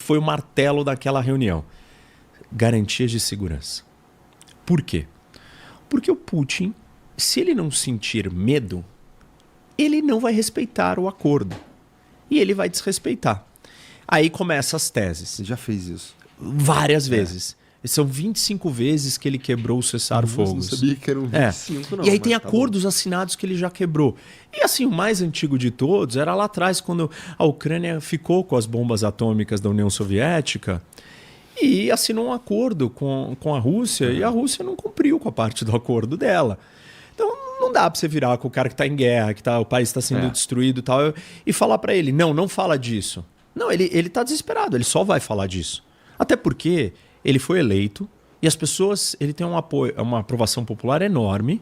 foi o martelo daquela reunião? Garantias de segurança. Por quê? Porque o Putin, se ele não sentir medo, ele não vai respeitar o acordo. E ele vai desrespeitar. Aí começam as teses. Você já fez isso? Várias vezes. São 25 vezes que ele quebrou o cessar-fogos. Não sabia que eram 25, não. E aí tem tá acordos assinados que ele já quebrou. E assim, o mais antigo de todos era lá atrás, quando a Ucrânia ficou com as bombas atômicas da União Soviética e assinou um acordo com a Rússia, e a Rússia não cumpriu com a parte do acordo dela. Então não dá para você virar com o cara que está em guerra, que o país está sendo destruído e tal, e falar para ele, não fala disso. Não, ele está desesperado, ele só vai falar disso. Até porque ele foi eleito e as pessoas, ele tem um apoio, uma aprovação popular enorme,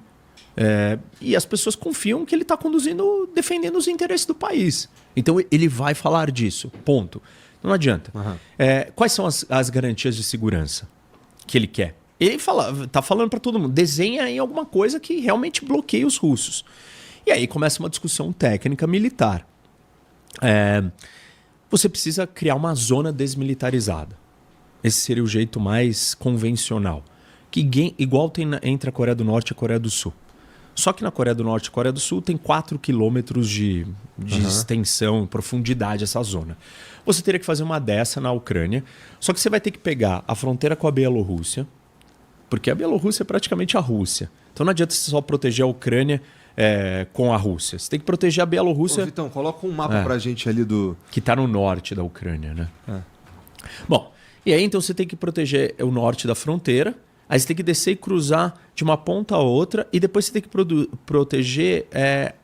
e as pessoas confiam que ele está conduzindo, defendendo os interesses do país. Então ele vai falar disso, ponto. Não adianta. Quais são as garantias de segurança que ele quer? Ele tá falando para todo mundo, desenha aí alguma coisa que realmente bloqueie os russos. E aí começa uma discussão técnica militar. Você precisa criar uma zona desmilitarizada. Esse seria o jeito mais convencional. Igual tem entre a Coreia do Norte e a Coreia do Sul. Só que na Coreia do Norte e Coreia do Sul tem 4 quilômetros de extensão, profundidade essa zona. Você teria que fazer uma dessa na Ucrânia, só que você vai ter que pegar a fronteira com a Bielorrússia, porque a Bielorrússia é praticamente a Rússia. Então não adianta você só proteger a Ucrânia com a Rússia. Você tem que proteger a Bielorrússia... Ô, Vitão, coloca um mapa pra gente ali do... Que está no norte da Ucrânia, né? Bom, e aí então você tem que proteger o norte da fronteira, aí você tem que descer e cruzar de uma ponta a outra, e depois você tem que proteger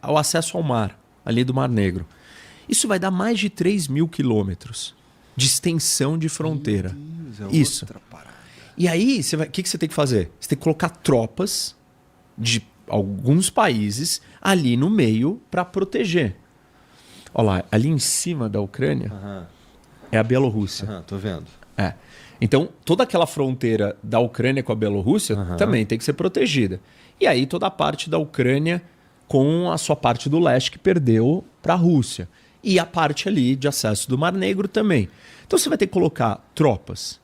o acesso ao mar, ali do Mar Negro. Isso vai dar mais de 3.000 quilômetros de extensão de fronteira. Meu Deus, isso. Outra parada. E aí, o que você tem que fazer? Você tem que colocar tropas de alguns países ali no meio para proteger. Olha lá, ali em cima da Ucrânia é a Bielorrússia. Tô vendo. Então, toda aquela fronteira da Ucrânia com a Bielorrússia também tem que ser protegida. E aí, toda a parte da Ucrânia com a sua parte do leste que perdeu para a Rússia. E a parte ali de acesso do Mar Negro também. Então, você vai ter que colocar tropas.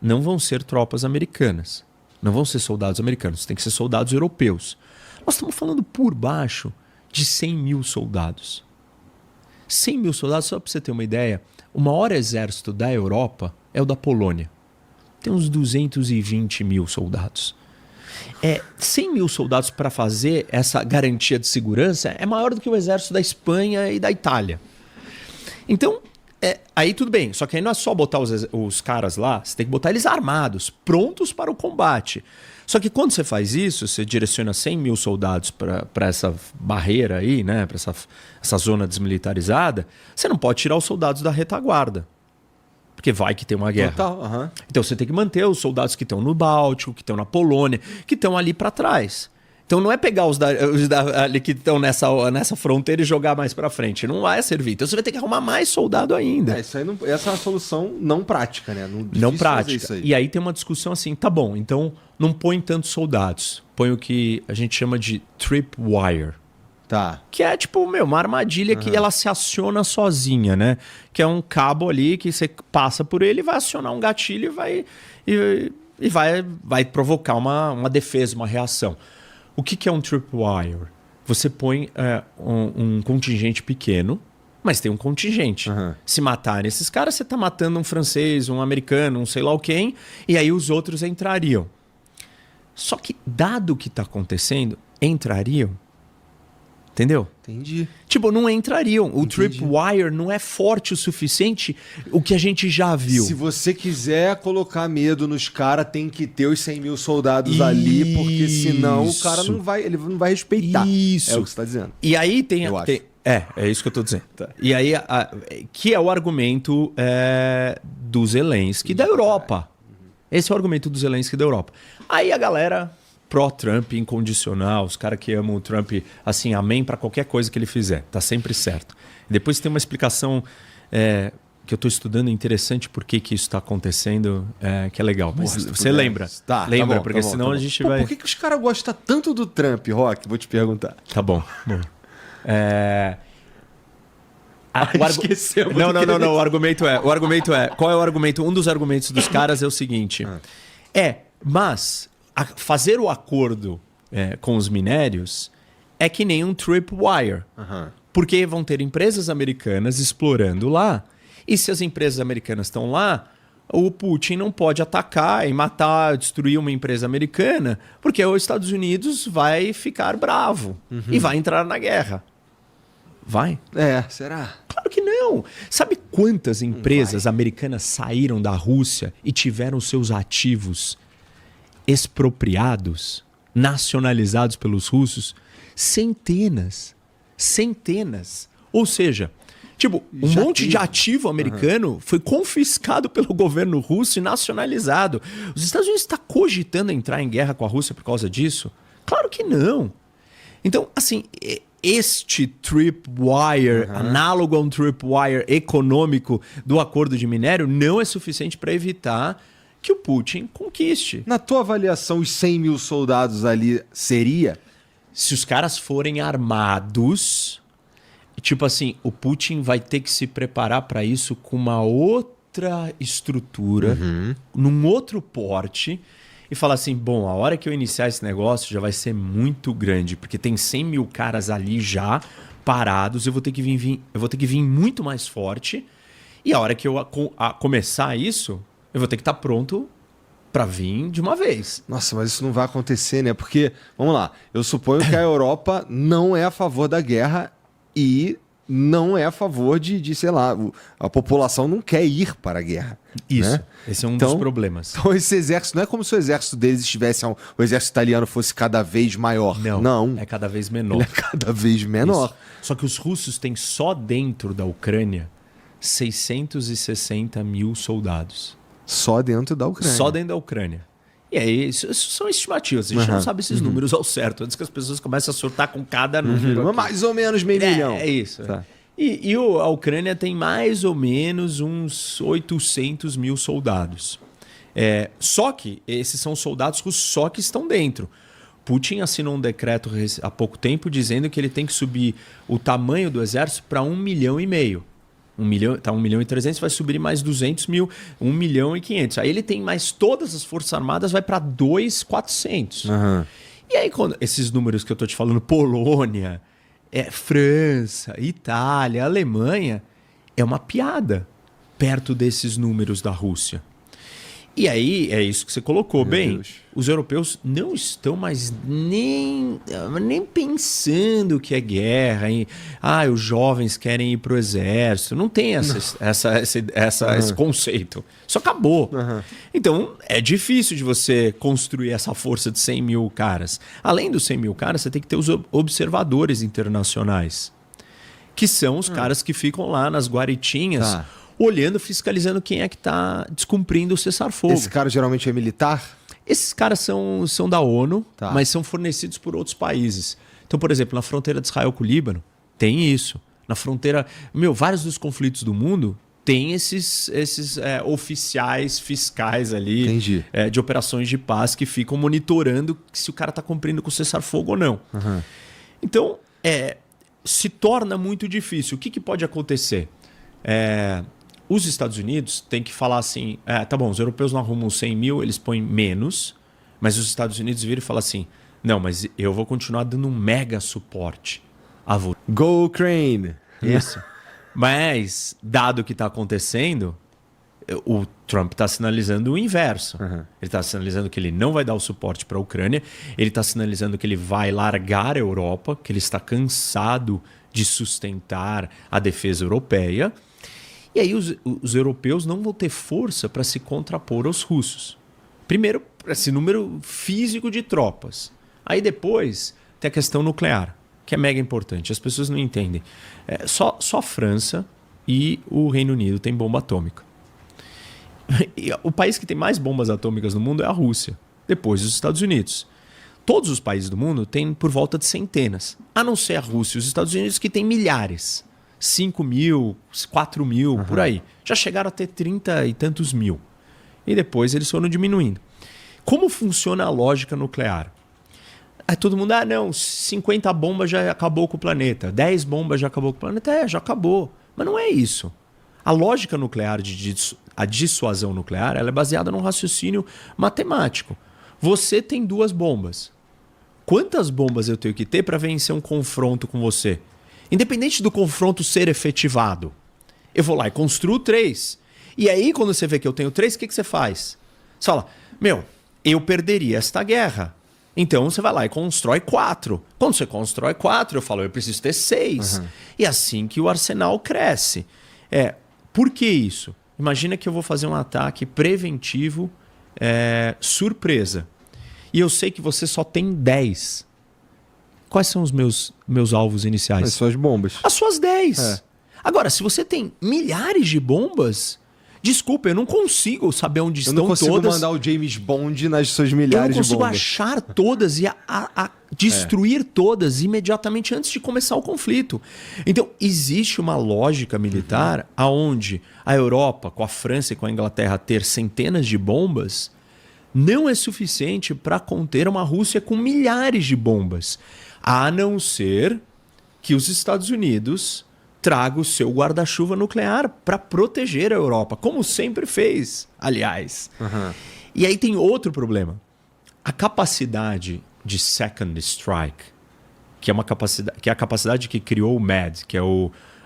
Não vão ser tropas americanas. Não vão ser soldados americanos. Tem que ser soldados europeus. Nós estamos falando por baixo de 100 mil soldados. 100 mil soldados, só para você ter uma ideia, o maior exército da Europa é o da Polônia. Tem uns 220 mil soldados. 100 mil soldados para fazer essa garantia de segurança é maior do que o exército da Espanha e da Itália. Então, aí tudo bem. Só que aí não é só botar os caras lá, você tem que botar eles armados, prontos para o combate. Só que quando você faz isso, você direciona 100 mil soldados para essa barreira aí, né, para essa zona desmilitarizada, você não pode tirar os soldados da retaguarda. Porque vai que tem uma guerra. Total, Então você tem que manter os soldados que estão no Báltico, que estão na Polônia, que estão ali para trás. Então não é pegar os ali que estão nessa fronteira e jogar mais para frente. Não vai servir. Então você vai ter que arrumar mais soldado ainda. Isso aí essa é uma solução não prática, né? Não prática. E aí tem uma discussão assim, tá bom, então não põe tantos soldados. Põe o que a gente chama de tripwire. Tá. Que é tipo, uma armadilha que ela se aciona sozinha, né? Que é um cabo ali que você passa por ele e vai acionar um gatilho e vai provocar uma defesa, uma reação. O que é um tripwire? Você põe um contingente pequeno, mas tem um contingente. Se matarem esses caras, você está matando um francês, um americano, um sei lá o quem, e aí os outros entrariam. Só que, dado o que está acontecendo, entrariam. Entendeu? Entendi. Tipo, não entrariam. O tripwire não é forte o suficiente, o que a gente já viu. Se você quiser colocar medo nos caras, tem que ter os 100 mil soldados ali, porque senão o cara não vai respeitar. Isso. É o que você está dizendo. E aí tem... É isso que eu estou dizendo. Tá. E aí, que é o argumento do Zelensky da Europa. Esse é o argumento do Zelensky da Europa. Aí a galera... pró-Trump incondicional, os caras que amam o Trump, assim, amém para qualquer coisa que ele fizer, tá sempre certo. Depois tem uma explicação que eu estou estudando interessante por que isso está acontecendo, que é legal. Mas você lembra? Lembra, bom, porque senão a gente vai... Por que os caras gostam tanto do Trump, Rock? Vou te perguntar. Tá bom. Esquecemos. Não. O argumento é. Qual é o argumento? Um dos argumentos dos caras é o seguinte: mas fazer o acordo com os minérios é que nem um tripwire. Porque vão ter empresas americanas explorando lá. E se as empresas americanas estão lá, o Putin não pode atacar e matar, destruir uma empresa americana, porque os Estados Unidos vai ficar bravo e vai entrar na guerra. Vai? Será? Claro que não. Sabe quantas empresas americanas saíram da Rússia e tiveram seus ativos expropriados, nacionalizados pelos russos? Centenas. Ou seja, um monte de ativo americano foi confiscado pelo governo russo e nacionalizado. Os Estados Unidos estão cogitando entrar em guerra com a Rússia por causa disso? Claro que não. Então, assim, este tripwire, análogo a um tripwire econômico do acordo de minério, não é suficiente para evitar que o Putin conquiste. Na tua avaliação, os 100 mil soldados ali seria? Se os caras forem armados, tipo assim, o Putin vai ter que se preparar para isso com uma outra estrutura, num outro porte, e falar assim, bom, a hora que eu iniciar esse negócio já vai ser muito grande, porque tem 100 mil caras ali já parados, eu vou ter que vir muito mais forte, e a hora que eu começar isso, eu vou ter que estar pronto para vir de uma vez. Nossa, mas isso não vai acontecer, né? Porque, vamos lá, eu suponho que a Europa não é a favor da guerra e não é a favor de sei lá, a população não quer ir para a guerra. Isso, né? Esse é um dos problemas. Então esse exército, não é como se o exército deles estivesse, o exército italiano fosse cada vez maior. Não. É cada vez menor. Ele é cada vez menor. Isso. Só que os russos têm só dentro da Ucrânia 660 mil soldados. Só dentro da Ucrânia. Só dentro da Ucrânia. E aí, isso são estimativas. A gente não sabe esses números ao certo. Antes que as pessoas comecem a surtar com cada número. Mais ou menos meio milhão. É isso. Tá. E a Ucrânia tem mais ou menos uns 800 mil soldados. Só que esses são soldados russos só que estão dentro. Putin assinou um decreto há pouco tempo dizendo que ele tem que subir o tamanho do exército para 1,5 milhão. 1 milhão, tá 1 milhão e 300, vai subir mais 200 mil, 1 milhão e 500. Aí ele tem mais todas as forças armadas, vai para 2,400. E aí, quando esses números que eu tô te falando, Polônia, França, Itália, Alemanha, é uma piada perto desses números da Rússia. E aí, é isso que você colocou. Os europeus não estão mais nem pensando que é guerra. Os jovens querem ir para o exército. Não tem esse conceito. Isso acabou. Então, é difícil de você construir essa força de 100 mil caras. Além dos 100 mil caras, você tem que ter os observadores internacionais, que são os caras que ficam lá nas guaritinhas, olhando, fiscalizando quem é que está descumprindo o cessar-fogo. Esse cara geralmente é militar? Esses caras são da ONU, mas são fornecidos por outros países. Então, por exemplo, na fronteira de Israel com o Líbano, tem isso. Na fronteira... vários dos conflitos do mundo tem esses oficiais fiscais ali de operações de paz que ficam monitorando se o cara está cumprindo com o cessar-fogo ou não. Então, se torna muito difícil. O que pode acontecer? Os Estados Unidos têm que falar assim, tá bom, os europeus não arrumam 100 mil, eles põem menos, mas os Estados Unidos viram e falam assim, não, mas eu vou continuar dando um mega suporte a você. Go Ukraine! Isso. Mas, dado o que está acontecendo, o Trump está sinalizando o inverso. Ele está sinalizando que ele não vai dar o suporte para a Ucrânia, ele está sinalizando que ele vai largar a Europa, que ele está cansado de sustentar a defesa europeia. E aí os europeus não vão ter força para se contrapor aos russos. Primeiro, esse número físico de tropas. Aí depois tem a questão nuclear, que é mega importante. As pessoas não entendem. Só a França e o Reino Unido têm bomba atômica. E o país que tem mais bombas atômicas no mundo é a Rússia, depois os Estados Unidos. Todos os países do mundo têm por volta de centenas, a não ser a Rússia e os Estados Unidos, que têm milhares. 5 mil, 4 mil, por aí. Já chegaram a ter 30 e tantos mil. E depois eles foram diminuindo. Como funciona a lógica nuclear? Todo mundo, 50 bombas já acabou com o planeta. 10 bombas já acabou com o planeta. Já acabou. Mas não é isso. A lógica nuclear, a dissuasão nuclear, ela é baseada num raciocínio matemático. Você tem 2 bombas. Quantas bombas eu tenho que ter para vencer um confronto com você? Independente do confronto ser efetivado, eu vou lá e construo 3. E aí, quando você vê que eu tenho 3, o que você faz? Você fala, eu perderia esta guerra. Então você vai lá e constrói 4. Quando você constrói 4, eu falo, eu preciso ter 6. Uhum. E é assim que o arsenal cresce. Por que isso? Imagina que eu vou fazer um ataque preventivo, surpresa. E eu sei que você só tem 10. Quais são os meus alvos iniciais? As suas bombas. As suas 10. Agora, se você tem milhares de bombas, desculpa, eu não consigo saber onde estão todas. Eu não consigo mandar o James Bond nas suas milhares de bombas. Eu não consigo achar todas e destruir todas imediatamente antes de começar o conflito. Então, existe uma lógica militar onde a Europa, com a França e com a Inglaterra, ter centenas de bombas não é suficiente para conter uma Rússia com milhares de bombas. A não ser que os Estados Unidos traga o seu guarda-chuva nuclear para proteger a Europa, como sempre fez, aliás. Uhum. E aí tem outro problema. A capacidade de second strike, que é a capacidade que criou o MAD, que é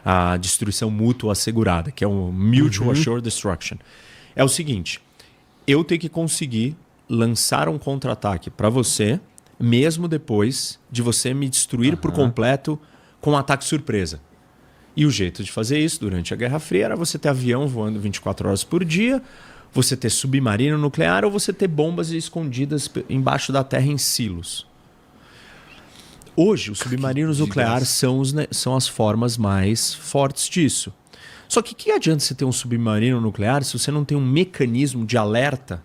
a destruição mútua assegurada, que é o Mutual Assured Destruction, é o seguinte: eu tenho que conseguir lançar um contra-ataque para você, mesmo depois de você me destruir por completo com um ataque surpresa. E o jeito de fazer isso durante a Guerra Fria era você ter avião voando 24 horas por dia, você ter submarino nuclear ou você ter bombas escondidas embaixo da terra em silos. Hoje, os submarinos nucleares são as formas mais fortes disso. Só que adianta você ter um submarino nuclear se você não tem um mecanismo de alerta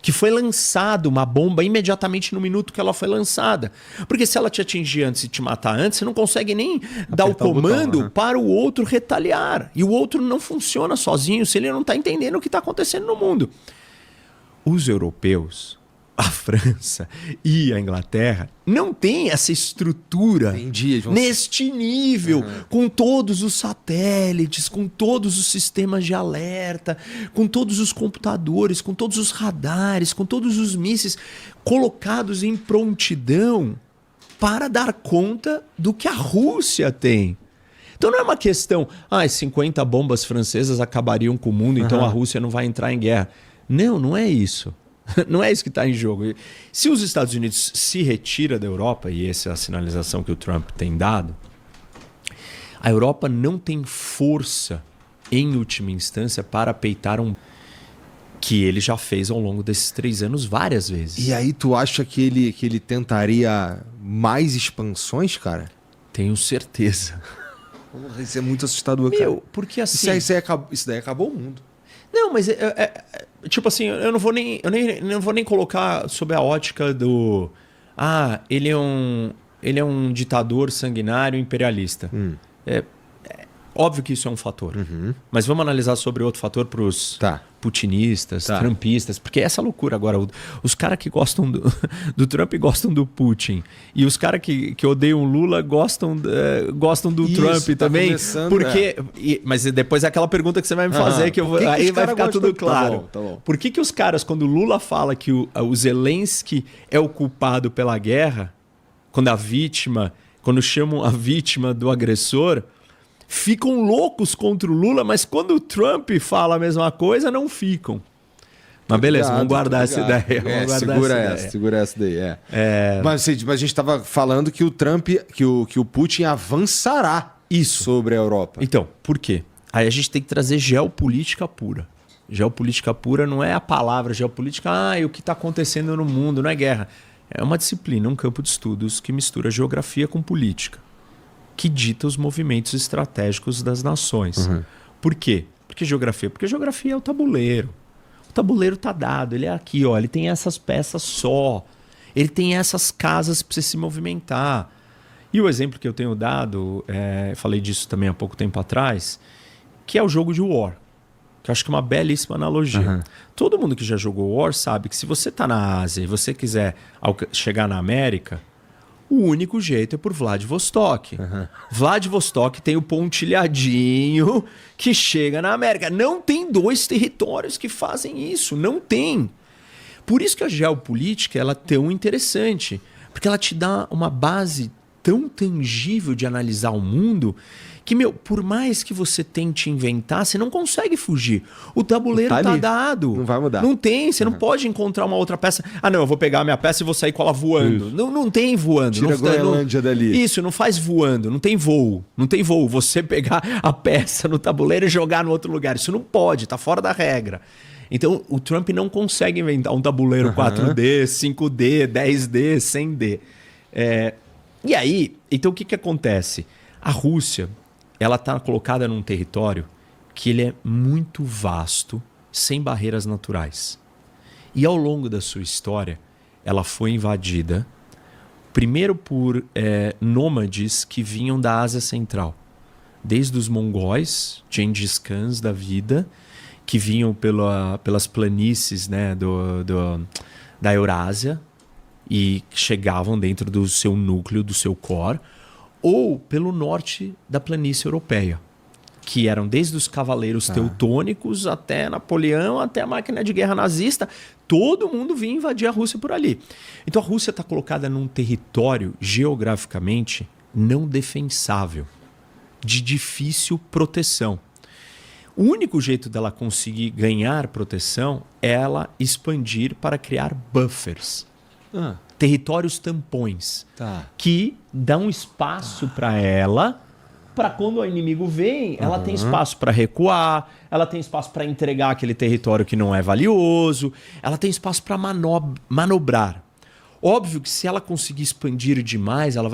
que foi lançado uma bomba imediatamente no minuto que ela foi lançada? Porque se ela te atingir antes e te matar antes, você não consegue nem dar o comando para o outro retaliar. E o outro não funciona sozinho se ele não está entendendo o que está acontecendo no mundo. Os europeus, a França e a Inglaterra não têm essa estrutura neste nível, com todos os satélites, com todos os sistemas de alerta, com todos os computadores, com todos os radares, com todos os mísseis colocados em prontidão para dar conta do que a Rússia tem. Então não é uma questão, 50 bombas francesas acabariam com o mundo, então a Rússia não vai entrar em guerra. Não é isso. Não é isso que está em jogo. Se os Estados Unidos se retira da Europa, e essa é a sinalização que o Trump tem dado, a Europa não tem força, em última instância, para peitar que ele já fez ao longo desses 3 anos várias vezes. E aí tu acha que ele tentaria mais expansões, cara? Tenho certeza. Isso é muito assustador, cara. Porque assim... Isso daí acabou o mundo. Não, mas tipo assim, eu não vou nem colocar sob a ótica do ele é um ditador sanguinário imperialista. Óbvio que isso é um fator. Mas vamos analisar sobre outro fator para os putinistas, trumpistas, porque é essa loucura agora. Os caras que gostam do Trump gostam do Putin. E os caras que odeiam o Lula gostam do isso, Trump também. Mas depois é aquela pergunta que você vai me fazer, aí vai ficar tudo claro. Tá bom. Por que os caras, quando o Lula fala que o Zelensky é o culpado pela guerra, quando chamam a vítima do agressor, ficam loucos contra o Lula, mas quando o Trump fala a mesma coisa, não ficam. Mas beleza, vamos guardar essa ideia. Segura essa daí. Mas a gente estava falando que o Trump, que o Putin avançará sobre a Europa. Então, por quê? Aí a gente tem que trazer geopolítica pura. Geopolítica pura não é a palavra geopolítica, o que está acontecendo no mundo, não é guerra. É uma disciplina, um campo de estudos que mistura geografia com política, que dita os movimentos estratégicos das nações. Por quê? Porque geografia é o tabuleiro. O tabuleiro está dado, ele é aqui, ele tem essas peças só. Ele tem essas casas para você se movimentar. E o exemplo que eu tenho dado, falei disso também há pouco tempo atrás, que é o jogo de War. Que eu acho que é uma belíssima analogia. Todo mundo que já jogou War sabe que se você está na Ásia e você quiser chegar na América, O único jeito é por Vladivostok. Vladivostok tem o pontilhadinho que chega na América. Não tem 2 territórios que fazem isso. Não tem. Por isso que a geopolítica ela é tão interessante. Porque ela te dá uma base tão tangível de analisar o mundo que, por mais que você tente inventar, você não consegue fugir. O tabuleiro tá dado. Não vai mudar. Não tem, você não pode encontrar uma outra peça. Ah, não, eu vou pegar a minha peça e vou sair com ela voando. Não tem voando. Tira a Groenlândia dali. Isso, não faz voando, não tem voo. Não tem voo. Você pegar a peça no tabuleiro e jogar no outro lugar. Isso não pode, tá fora da regra. Então, o Trump não consegue inventar um tabuleiro 4D, 5D, 10D, 100D. E aí, então o que acontece? A Rússia, ela está colocada num território que ele é muito vasto, sem barreiras naturais. E ao longo da sua história, ela foi invadida, primeiro por nômades que vinham da Ásia Central. Desde os mongóis, Gengis Khans da vida, que vinham pelas planícies, né, da Eurásia e chegavam dentro do seu núcleo, do seu core, ou pelo norte da planície europeia, que eram desde os cavaleiros teutônicos até Napoleão, até a máquina de guerra nazista. Todo mundo vinha invadir a Rússia por ali. Então a Rússia está colocada num território geograficamente não defensável, de difícil proteção. O único jeito dela conseguir ganhar proteção é ela expandir para criar buffers. Territórios tampões. Que dão espaço para ela, para quando o inimigo vem, ela tem espaço para recuar, ela tem espaço para entregar aquele território que não é valioso, ela tem espaço para manobrar. Óbvio que se ela conseguir expandir demais, ela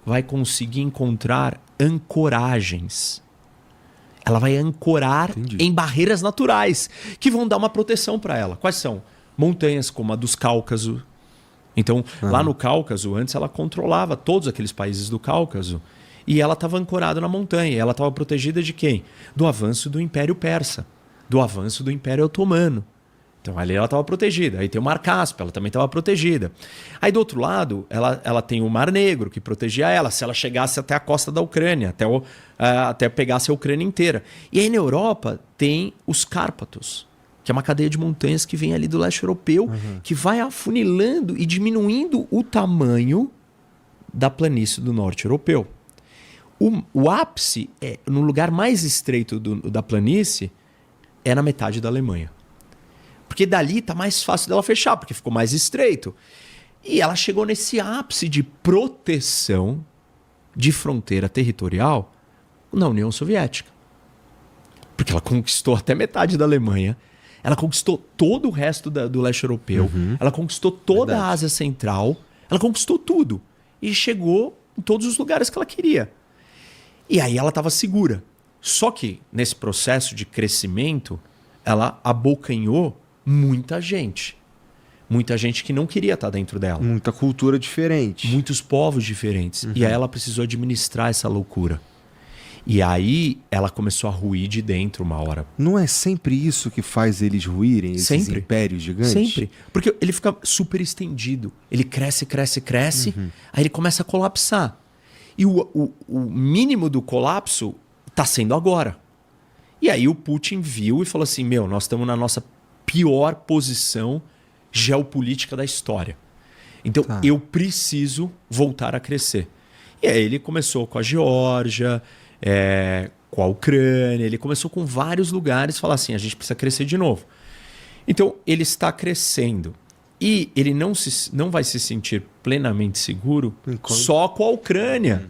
vai conseguir encontrar ancoragens. Ela vai ancorar em barreiras naturais que vão dar uma proteção para ela. Quais são? Montanhas como a dos Cáucaso. Então, lá no Cáucaso, antes ela controlava todos aqueles países do Cáucaso e ela estava ancorada na montanha. Ela estava protegida de quem? Do avanço do Império Persa, do avanço do Império Otomano. Então, ali ela estava protegida. Aí tem o Mar Cáspio, ela também estava protegida. Aí, do outro lado, ela tem o Mar Negro, que protegia ela se ela chegasse até a costa da Ucrânia, até pegasse a Ucrânia inteira. E aí, na Europa, tem os Cárpatos, que é uma cadeia de montanhas que vem ali do leste europeu, que vai afunilando e diminuindo o tamanho da planície do norte europeu. O ápice, no lugar mais estreito da planície, é na metade da Alemanha. Porque dali está mais fácil dela fechar, porque ficou mais estreito. E ela chegou nesse ápice de proteção de fronteira territorial na União Soviética. Porque ela conquistou até metade da Alemanha, ela conquistou todo o resto do leste europeu, ela conquistou toda a Ásia Central, ela conquistou tudo. E chegou em todos os lugares que ela queria. E aí ela estava segura. Só que nesse processo de crescimento, ela abocanhou muita gente. Muita gente que não queria estar dentro dela. Muita cultura diferente. Muitos povos diferentes. E aí ela precisou administrar essa loucura. E aí ela começou a ruir de dentro uma hora. Não é sempre isso que faz eles ruírem, esses impérios gigantes? Sempre. Porque ele fica super estendido. Ele cresce, cresce, cresce. Aí ele começa a colapsar. E o mínimo do colapso está sendo agora. E aí o Putin viu e falou assim, nós estamos na nossa pior posição geopolítica da história. Então eu preciso voltar a crescer. E aí ele começou com a Geórgia, com a Ucrânia, ele começou com vários lugares, falar assim, a gente precisa crescer de novo. Então ele está crescendo e ele não vai se sentir plenamente seguro só com a Ucrânia.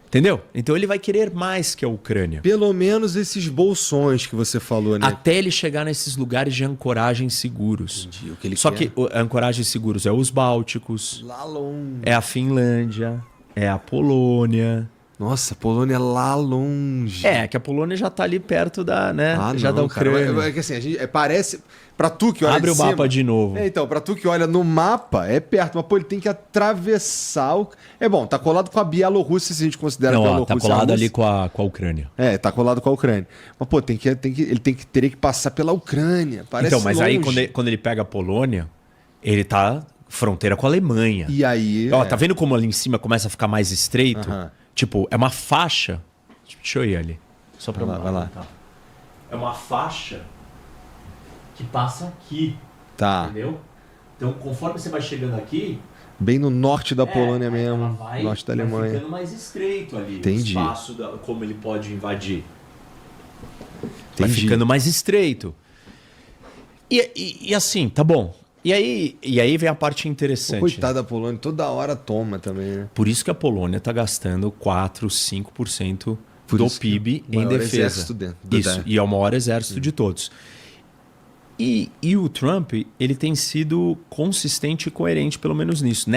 Entendeu? Então ele vai querer mais que a Ucrânia. Pelo menos esses bolsões que você falou, né? Até ele chegar nesses lugares de ancoragem seguros. Entendi. O que ele Só quer. que a ancoragem seguros é os Bálticos, Lá longe. é a Finlândia, é a Polônia. Nossa, a Polônia é lá longe. Que a Polônia já tá ali perto da, né? Já da Ucrânia. Cara, é que assim, parece... Pra tu que olha Abre de o mapa cima, de novo. Então, pra tu que olha no mapa, é perto. Mas, pô, ele tem que atravessar o... tá colado com a Bielorrússia, se a gente considera a Bielorrússia. Tá colado ali com a Ucrânia. Tá colado com a Ucrânia. Mas, pô, teria que passar pela Ucrânia. Parece Então, mas longe. aí quando ele pega a Polônia, ele tá fronteira com a Alemanha. E aí... Ó, tá vendo como ali em cima começa a ficar mais estreito? Tipo, é uma faixa... Deixa eu ir ali. Só pra vai lá. Tá. É uma faixa que passa aqui. Tá. Entendeu? Então, conforme você vai chegando aqui... Bem no norte da Polônia mesmo, norte da vai Alemanha. ficando mais estreito ali. Entendi. O espaço, como ele pode invadir. Entendi. Vai ficando mais estreito. E assim, tá bom. E aí vem a parte interessante. Coitado da Polônia, toda hora toma também, né? Por isso que a Polônia tá gastando 4, 5% Por do isso que PIB o em maior defesa. exército dentro Isso, e é o maior exército de todos. E o Trump, ele tem sido consistente e coerente, pelo menos nisso.